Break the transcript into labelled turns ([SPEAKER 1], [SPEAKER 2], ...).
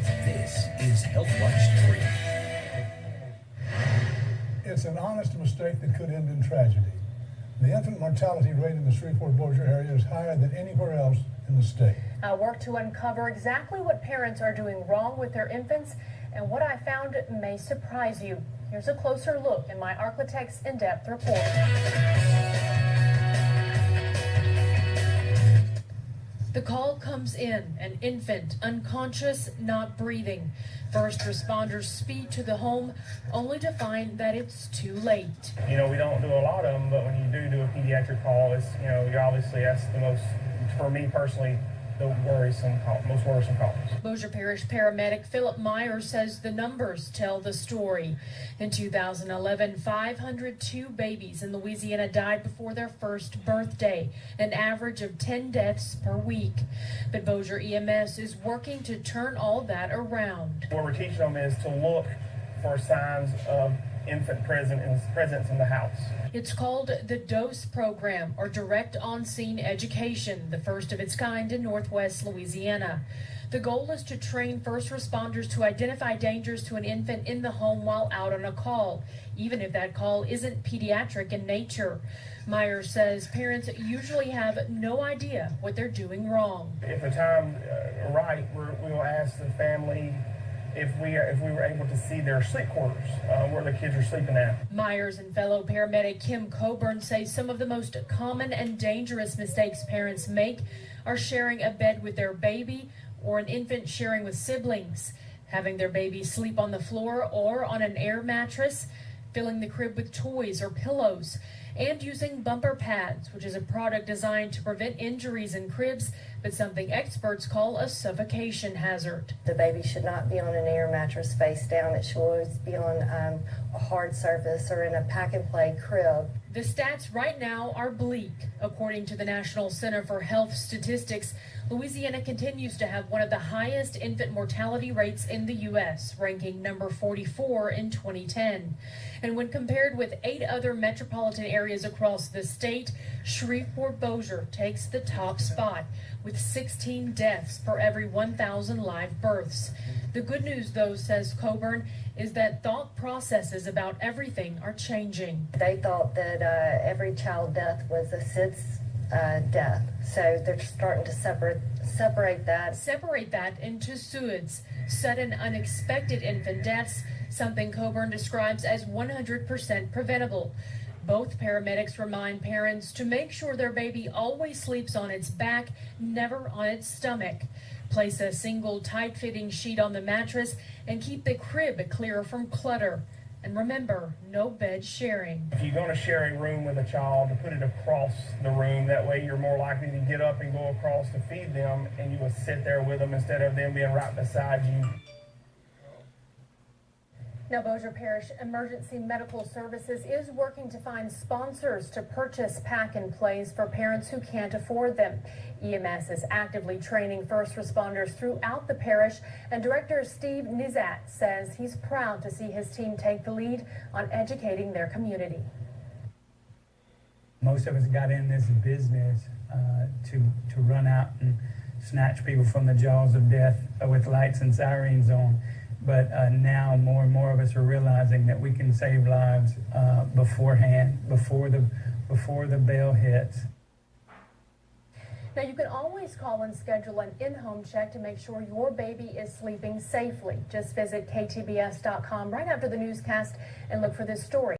[SPEAKER 1] This is Health Watch 3.
[SPEAKER 2] It's an honest mistake that could end in tragedy. The infant mortality rate in the Shreveport-Bossier area is higher than anywhere else in the state.
[SPEAKER 3] I work to uncover exactly what parents are doing wrong with their infants, and what I found may surprise you. Here's a closer look in my Architect's in-depth report. The call comes in, an infant, unconscious, not breathing. First responders speed to the home, only to find that it's too late.
[SPEAKER 4] You know, we don't do a lot of them, but when you do a pediatric call, it's, you know, you're obviously, that's the most, for me personally, the most worrisome calls.
[SPEAKER 3] Bossier Parish paramedic Philip Myers says the numbers tell the story. In 2011, 502 babies in Louisiana died before their first birthday, an average of 10 deaths per week. But Bossier EMS is working to turn all that around.
[SPEAKER 4] What we're teaching them is to look for signs of infant presence in the house.
[SPEAKER 3] It's called the DOSE program, or Direct On-Scene Education, the first of its kind in Northwest Louisiana. The goal is to train first responders to identify dangers to an infant in the home while out on a call, even if that call isn't pediatric in nature. Myers says parents usually have no idea what they're doing wrong.
[SPEAKER 4] If the time's right, we'll ask the family if we were able to see their sleep quarters, where the kids are sleeping at.
[SPEAKER 3] Myers and fellow paramedic Kim Coburn say some of the most common and dangerous mistakes parents make are sharing a bed with their baby, or an infant sharing with siblings, having their baby sleep on the floor or on an air mattress, filling the crib with toys or pillows, and using bumper pads, which is a product designed to prevent injuries in cribs, but something experts call a suffocation hazard.
[SPEAKER 5] The baby should not be on an air mattress face down. It should always be on a hard surface or in a pack-and-play crib.
[SPEAKER 3] The stats right now are bleak. According to the National Center for Health Statistics, Louisiana continues to have one of the highest infant mortality rates in the U.S., ranking number 44 in 2010. And when compared with 8 other metropolitan areas across the state, Shreveport-Bossier takes the top spot, with 16 deaths per every 1,000 live births. The good news, though, says Coburn, is that thought processes about everything are changing.
[SPEAKER 5] They thought that every child death was a SIDS death, so they're starting to separate that
[SPEAKER 3] into SUIDs, sudden unexpected infant deaths, something Coburn describes as 100% preventable. Both paramedics remind parents to make sure their baby always sleeps on its back, never on its stomach. Place a single tight-fitting sheet on the mattress and keep the crib clear from clutter. And remember, no bed sharing.
[SPEAKER 4] If you're going to share a room with a child, to put it across the room, that way you're more likely to get up and go across to feed them, and you will sit there with them instead of them being right beside you.
[SPEAKER 3] Now, Bossier Parish Emergency Medical Services is working to find sponsors to purchase pack-and-plays for parents who can't afford them. EMS is actively training first responders throughout the parish, and Director Steve Nizat says he's proud to see his team take the lead on educating their community.
[SPEAKER 6] Most of us got in this business to run out and snatch people from the jaws of death with lights and sirens on. But now more and more of us are realizing that we can save lives beforehand, before the bell hits.
[SPEAKER 3] Now, you can always call and schedule an in-home check to make sure your baby is sleeping safely. Just visit ktbs.com right after the newscast and look for this story.